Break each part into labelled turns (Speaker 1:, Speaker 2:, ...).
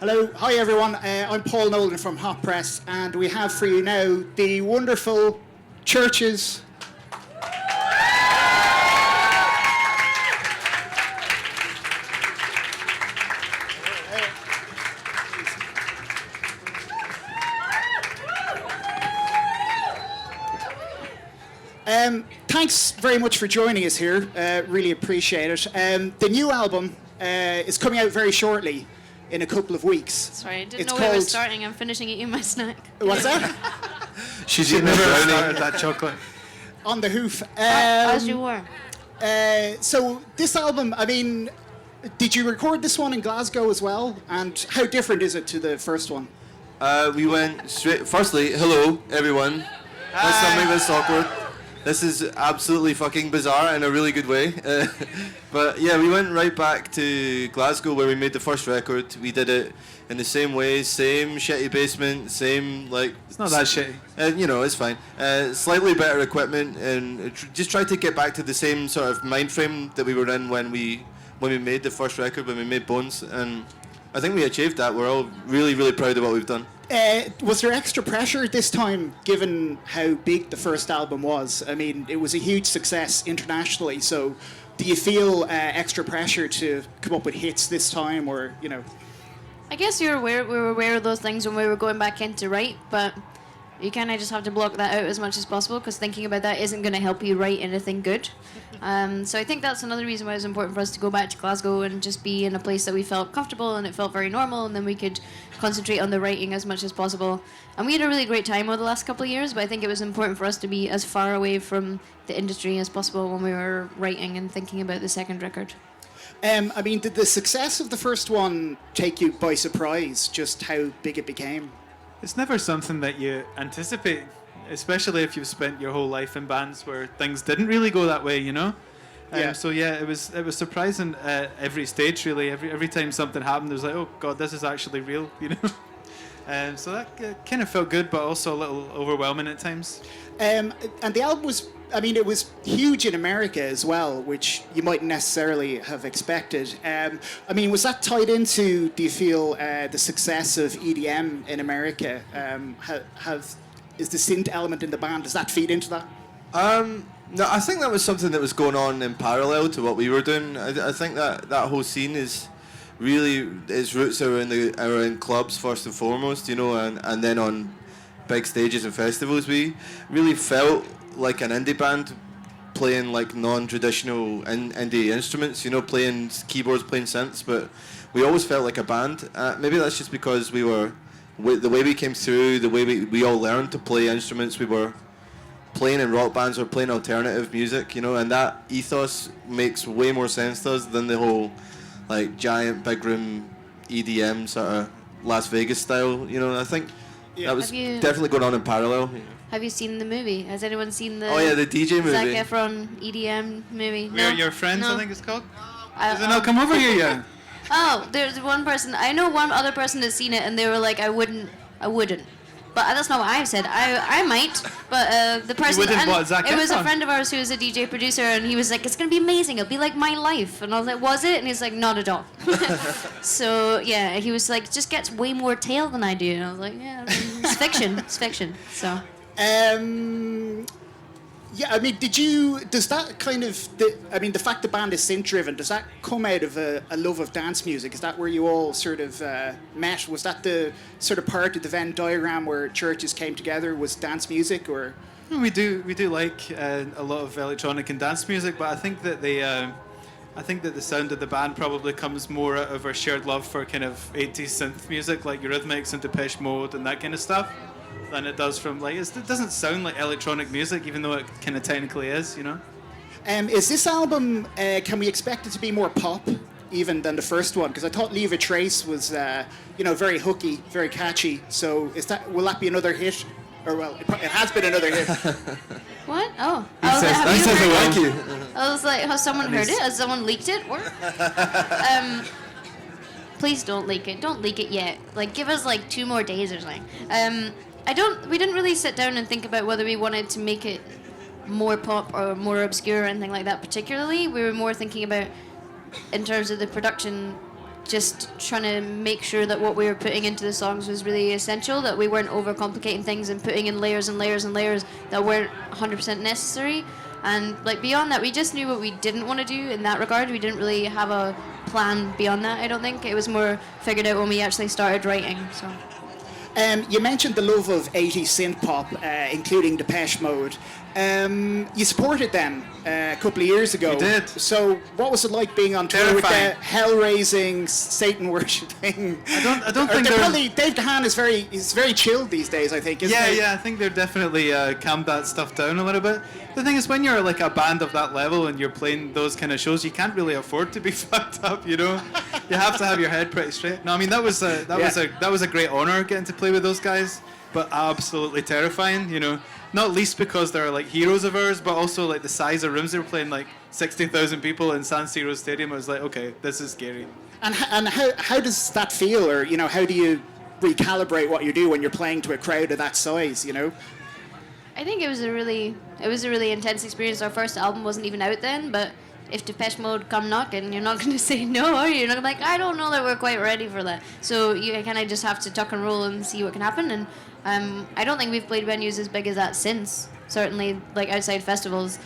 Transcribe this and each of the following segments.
Speaker 1: Hello, hi everyone. I'm Paul Nolan from Hot Press, and we have for you now the wonderful CHVRCHES. Thanks very much for joining us here. Really appreciate it. The new album is coming out very shortly, in a couple of weeks.
Speaker 2: Sorry, I didn't know we were starting. I'm finishing eating my snack.
Speaker 1: What's that?
Speaker 3: She's never started that chocolate.
Speaker 1: On the hoof.
Speaker 2: As you were.
Speaker 1: So this album, I mean, did you record this one in Glasgow as well? And how different is it to the first one?
Speaker 3: We went straight... Firstly, hello, everyone. Let's not make this awkward. This is absolutely fucking bizarre in a really good way. But yeah, we went right back to Glasgow where we made the first record. We did it in the same way, same shitty basement, same like...
Speaker 4: It's not that shitty.
Speaker 3: You know, it's fine. Slightly better equipment and just try to get back to the same sort of mind frame that we were in when we made the first record, when we made Bones. And I think we achieved that. We're all really, really proud of what we've done.
Speaker 1: Was there extra pressure this time, given how big the first album was? I mean, it was a huge success internationally, so do you feel extra pressure to come up with hits this time, or, you know?
Speaker 2: I guess we were aware of those things when we were going back in to write, but you kind of just have to block that out as much as possible, because thinking about that isn't going to help you write anything good. So I think that's another reason why it was important for us to go back to Glasgow and just be in a place that we felt comfortable and it felt very normal, and then we could concentrate on the writing as much as possible. And we had a really great time over the last couple of years, but I think it was important for us to be as far away from the industry as possible when we were writing and thinking about the second record.
Speaker 1: I mean, did the success of the first one take you by surprise, just how big it became?
Speaker 4: It's never something that you anticipate, especially if you've spent your whole life in bands where things didn't really go that way, you know?
Speaker 1: Yeah.
Speaker 4: So yeah, it was surprising at every stage, really. Every time something happened, it was like, oh God, this is actually real, you know? So that kind of felt good, but also a little overwhelming at times.
Speaker 1: And the album was, I mean, it was huge in America as well, which you mightn't necessarily have expected. I mean, was that tied into, do you feel, the success of EDM in America? Is the synth element in the band, does that feed into that?
Speaker 3: No, I think that was something that was going on in parallel to what we were doing. I think that whole scene is really, its roots are in clubs first and foremost, you know, and then on big stages and festivals. We really felt like an indie band playing like non-traditional indie instruments, you know, playing keyboards, playing synths, but we always felt like a band. Maybe that's just because the way we came through, the way we all learned to play instruments. We were playing in rock bands or playing alternative music, you know, and that ethos makes way more sense to us than the whole like giant big room EDM sort of Las Vegas style, you know. I think that was definitely going on in parallel.
Speaker 2: Have you seen the movie? Has anyone seen the...
Speaker 3: Oh yeah, the DJ movie.
Speaker 2: Zac Efron EDM movie?
Speaker 4: We Are Your Friends, no? I think it's called. Does it not come over here yet?
Speaker 2: Oh, there's one person. I know one other person that's seen it, and they were like, I wouldn't. But that's not what I said. I might, but the person...
Speaker 4: You wouldn't what, Zac Efron?
Speaker 2: It was a friend of ours who was a DJ producer, and he was like, it's going to be amazing. It'll be like my life. And I was like, was it? And he's like, not at all. So, yeah, he was like, just gets way more tail than I do. And I was like, yeah, it's fiction. It's fiction, so...
Speaker 1: Yeah, I mean, does that kind of, the fact the band is synth-driven, does that come out of a love of dance music? Is that where you all sort of met? Was that the sort of part of the Venn diagram where CHVRCHES came together, was dance music, or?
Speaker 4: We do like a lot of electronic and dance music, but I think that the sound of the band probably comes more out of our shared love for kind of 80s synth music, like Eurythmics and Depeche Mode and that kind of stuff, than it does from like, it doesn't sound like electronic music, even though it kind of technically is, you know.
Speaker 1: Is this album, can we expect it to be more pop even than the first one? Because I thought Leave a Trace was, very hooky, very catchy. So will that be another hit? Or well, it has been another hit.
Speaker 2: What? Oh, I was like, has someone heard it? Has someone leaked it? Or? Please don't leak it. Don't leak it yet. Like, give us like 2 more days or something. We didn't really sit down and think about whether we wanted to make it more pop or more obscure or anything like that particularly. We were more thinking about, in terms of the production just trying to make sure that what we were putting into the songs was really essential, that we weren't overcomplicating things and putting in layers and layers and layers that weren't 100% necessary. And like beyond that, we just knew what we didn't want to do in that regard. We didn't really have a plan beyond that, I don't think. It was more figured out when we actually started writing. So.
Speaker 1: You mentioned the love of 80s synth pop, including Depeche Mode. You supported them a couple of years ago.
Speaker 4: We did.
Speaker 1: So what was it like being on tour with the
Speaker 4: Terrifying.
Speaker 1: hell-raising, Satan-worshipping?
Speaker 4: I don't think
Speaker 1: they're
Speaker 4: they're...
Speaker 1: probably, Dave DeHaan is very chilled these days, I think, isn't he?
Speaker 4: Yeah, I think they're definitely calmed that stuff down a little bit. The thing is, when you're like a band of that level and you're playing those kind of shows, you can't really afford to be fucked up, you know. You have to have your head pretty straight. No, I mean that was a great honor getting to play with those guys, but absolutely terrifying, you know. Not least because they're like heroes of ours, but also like the size of rooms they were playing, like 60,000 people in San Siro Stadium. I was like, okay, this is scary.
Speaker 1: And how does that feel, or you know, how do you recalibrate what you do when you're playing to a crowd of that size, you know?
Speaker 2: I think it was a really intense experience. Our first album wasn't even out then, but if Depeche Mode come knocking, you're not going to say no, are you? You're not gonna be like, I don't know that we're quite ready for that. So you kind of just have to tuck and roll and see what can happen. And I don't think we've played venues as big as that since, certainly like outside festivals.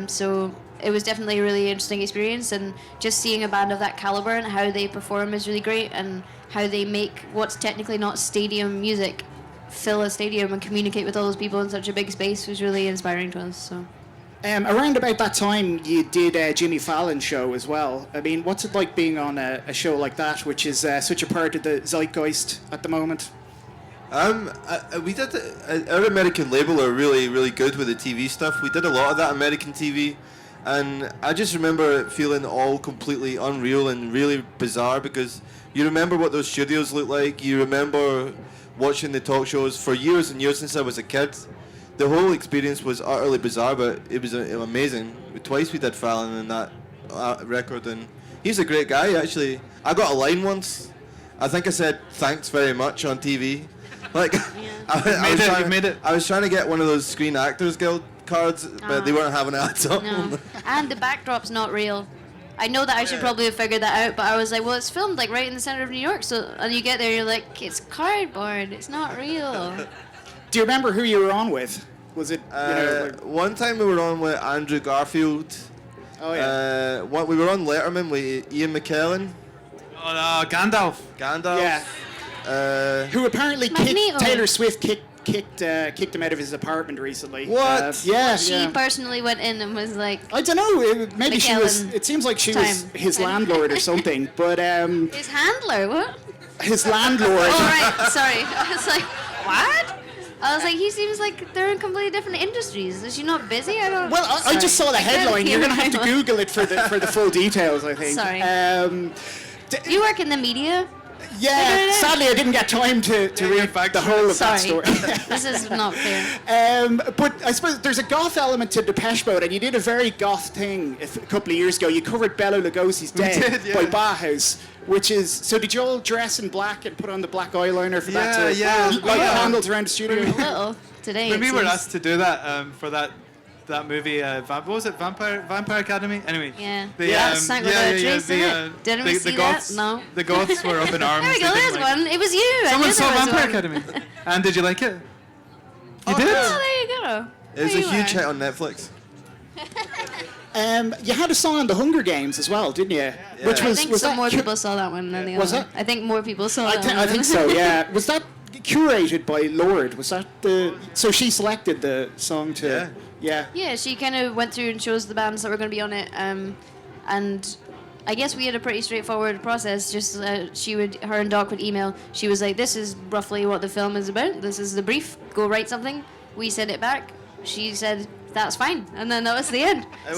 Speaker 2: So it was definitely a really interesting experience, and just seeing a band of that caliber and how they perform is really great, and how they make what's technically not stadium music fill a stadium and communicate with all those people in such a big space was really inspiring to us. So.
Speaker 1: Around about that time, you did a Jimmy Fallon show as well. I mean, what's it like being on a show like that, which is such a part of the zeitgeist at the moment?
Speaker 3: We did our American label are really, really good with the TV stuff. We did a lot of that American TV, and I just remember it feeling all completely unreal and really bizarre, because you remember what those studios looked like. You remember watching the talk shows for years and years since I was a kid. The whole experience was utterly bizarre, but it was amazing. Twice we did Fallon in that record, and he's a great guy, actually. I got a line once. I think I said, "Thanks very much" on TV. Like, I was trying to get one of those Screen Actors Guild cards, but they weren't having it at all.
Speaker 2: No. And the backdrop's not real. I know that I should probably have figured that out, but I was like, well, it's filmed like right in the center of New York, so and you get there, you're like, it's cardboard, it's not real.
Speaker 1: Do you remember who you were on with? Was it, you know, like...
Speaker 3: One time we were on with Andrew Garfield.
Speaker 1: Oh, yeah.
Speaker 3: We were on Letterman with Ian McKellen.
Speaker 4: Oh, no, Gandalf.
Speaker 1: Yeah. Who apparently Taylor Swift kicked him out of his apartment recently.
Speaker 3: What?
Speaker 2: She personally went in and was like,
Speaker 1: I don't know. Maybe she was.
Speaker 2: McKellen
Speaker 1: It seems like she was his landlord or something. But
Speaker 2: his handler, what?
Speaker 1: his landlord.
Speaker 2: Oh, right, sorry. I was like, what? I was like, he seems like they're in completely different industries. Is she not busy? I don't.
Speaker 1: Well, I just saw the headline. You're going to have to Google it for the full details, I think.
Speaker 2: Sorry. Do you work in the media?
Speaker 1: Yeah, sadly I didn't get time to read the whole of that story.
Speaker 2: This is not fair.
Speaker 1: But I suppose there's a goth element to Depeche Mode, and you did a very goth thing a couple of years ago. You covered Bela Lugosi's Dead by Bauhaus, which is... So did you all dress in black and put on the black eyeliner for that to light candles around the studio?
Speaker 2: A little today.
Speaker 4: When we were asked to do that for that movie, what was it, Vampire Academy? Anyway.
Speaker 2: Yeah.
Speaker 4: Didn't
Speaker 2: we see
Speaker 4: goths,
Speaker 2: that? No.
Speaker 4: The goths were up in arms.
Speaker 2: There we go, there's one. It was you.
Speaker 4: Someone saw Vampire
Speaker 2: one.
Speaker 4: Academy. And did you like it? You did?
Speaker 2: Oh, there you go.
Speaker 3: It was a huge hit on Netflix.
Speaker 1: You had a song on the Hunger Games as well, didn't you?
Speaker 3: Yeah.
Speaker 1: Which
Speaker 2: I think some more people saw that one than the other.
Speaker 1: Was it?
Speaker 2: I think more people saw that one.
Speaker 1: I think so, yeah. Was that curated by Lord? Was that the... So she selected the song to... Yeah.
Speaker 2: Yeah, she kind of went through and chose the bands that were going to be on it, and I guess we had a pretty straightforward process. Just her and Doc would email. She was like, "This is roughly what the film is about. This is the brief. Go write something." We sent it back. She said, "That's fine," and then that was the end. I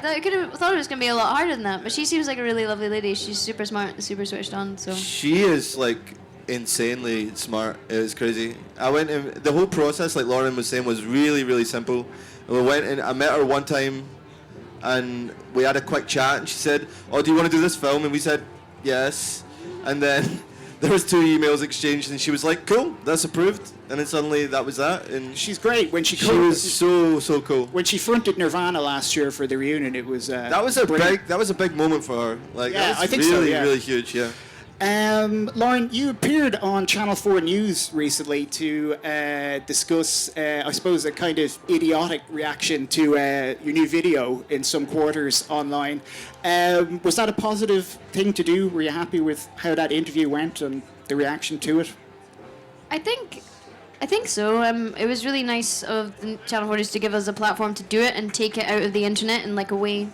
Speaker 2: thought it was going to be a lot harder than that. But she seems like a really lovely lady. She's super smart and super switched on. So
Speaker 3: she is like insanely smart. It was crazy. I went in, the whole process, like Lauren was saying, was really, really simple. We went in, I met her one time and we had a quick chat, and she said, "Oh, do you want to do this film?" And we said, "Yes." And then there was 2 emails exchanged, and she was like, "Cool, that's approved." And then suddenly that was that. And
Speaker 1: she's great. When she
Speaker 3: was so cool.
Speaker 1: When she fronted Nirvana last year for the reunion, it was
Speaker 3: that was a big moment for her. Like,
Speaker 1: yeah,
Speaker 3: that was
Speaker 1: I think
Speaker 3: really,
Speaker 1: so, yeah.
Speaker 3: really huge. Yeah.
Speaker 1: Lauren, you appeared on Channel 4 News recently to discuss, I suppose, a kind of idiotic reaction to your new video in some quarters online. Was that a positive thing to do? Were you happy with how that interview went and the reaction to it?
Speaker 2: I think so. It was really nice of the Channel 4 News to give us a platform to do it and take it out of the internet in like a way.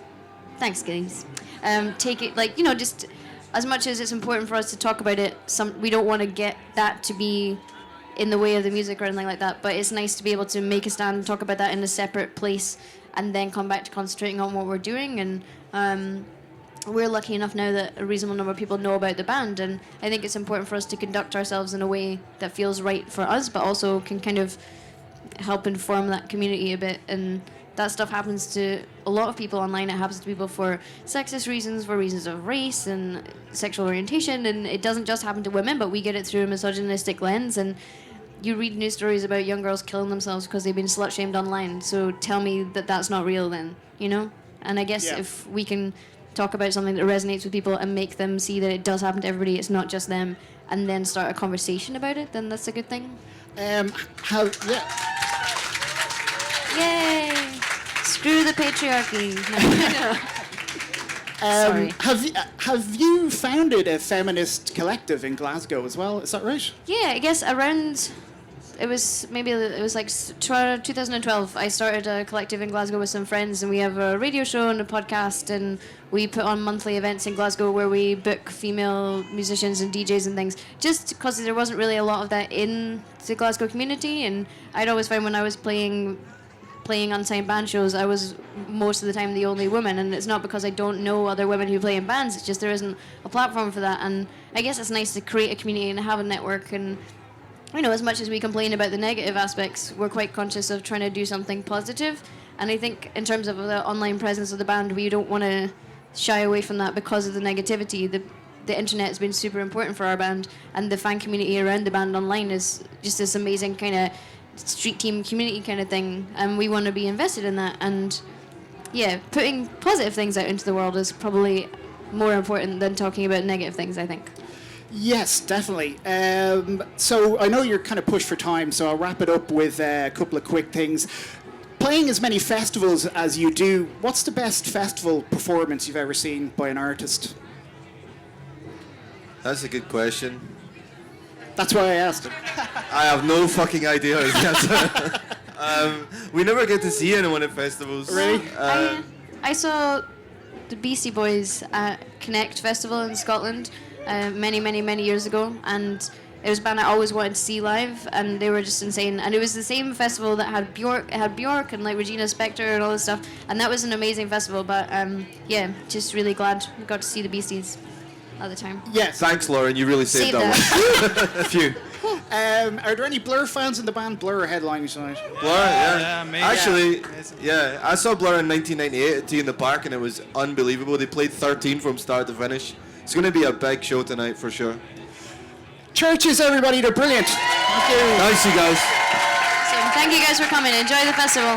Speaker 2: Thanks, guys. Take it like, you know, just as much as it's important for us to talk about it, we don't want to get that to be in the way of the music or anything like that. But it's nice to be able to make a stand and talk about that in a separate place, and then come back to concentrating on what we're doing. And we're lucky enough now that a reasonable number of people know about the band, and I think it's important for us to conduct ourselves in a way that feels right for us, but also can kind of help inform that community a bit. And that stuff happens to a lot of people online. It happens to people for sexist reasons, for reasons of race and sexual orientation, and it doesn't just happen to women, but we get it through a misogynistic lens. And you read news stories about young girls killing themselves because they've been slut-shamed online, so tell me that that's not real then, you know? And I guess if we can talk about something that resonates with people and make them see that it does happen to everybody, it's not just them, and then start a conversation about it, then that's a good thing. Yay! Screw the patriarchy. Sorry.
Speaker 1: Have you founded a feminist collective in Glasgow as well? Is that right?
Speaker 2: Yeah, I guess around, it was like 2012. I started a collective in Glasgow with some friends, and we have a radio show and a podcast, and we put on monthly events in Glasgow where we book female musicians and DJs and things, just because there wasn't really a lot of that in the Glasgow community. And I'd always find when I was playing unsigned band shows, I was most of the time the only woman, and it's not because I don't know other women who play in bands, it's just there isn't a platform for that. And I guess it's nice to create a community and have a network. And you know, as much as we complain about the negative aspects, we're quite conscious of trying to do something positive. And I think in terms of the online presence of the band, we don't want to shy away from that because of the negativity. The internet has been super important for our band, and the fan community around the band online is just this amazing kind of street team community kind of thing, and we want to be invested in that. And yeah, putting positive things out into the world is probably more important than talking about negative things, I think.
Speaker 1: Yes, definitely. So I know you're kind of pushed for time, so I'll wrap it up with a couple of quick things. Playing as many festivals as you do, what's the best festival performance you've ever seen by an artist?
Speaker 3: That's a good question.
Speaker 1: That's why I asked it.
Speaker 3: I have no fucking idea. We never get to see anyone at festivals.
Speaker 1: Really?
Speaker 2: I saw the Beastie Boys at Connect Festival in Scotland many years ago, and it was a band I always wanted to see live, and they were just insane. And it was the same festival that had Bjork and like Regina Spektor and all this stuff, and that was an amazing festival. But yeah, just really glad we got to see the Beasties at the time.
Speaker 1: Yes.
Speaker 3: Thanks, Lauren. You really saved that one. A few.
Speaker 1: Are there any Blur fans in the band? Blur are headlining tonight.
Speaker 3: Blur, yeah.
Speaker 4: maybe.
Speaker 3: Actually, yeah, I saw Blur in 1998 at T in the Park, and it was unbelievable. They played 13 from start to finish. It's going to be a big show tonight for sure.
Speaker 1: CHVRCHES, everybody, they're brilliant. Thank you.
Speaker 3: Nice, you guys.
Speaker 2: So thank you guys for coming. Enjoy the festival.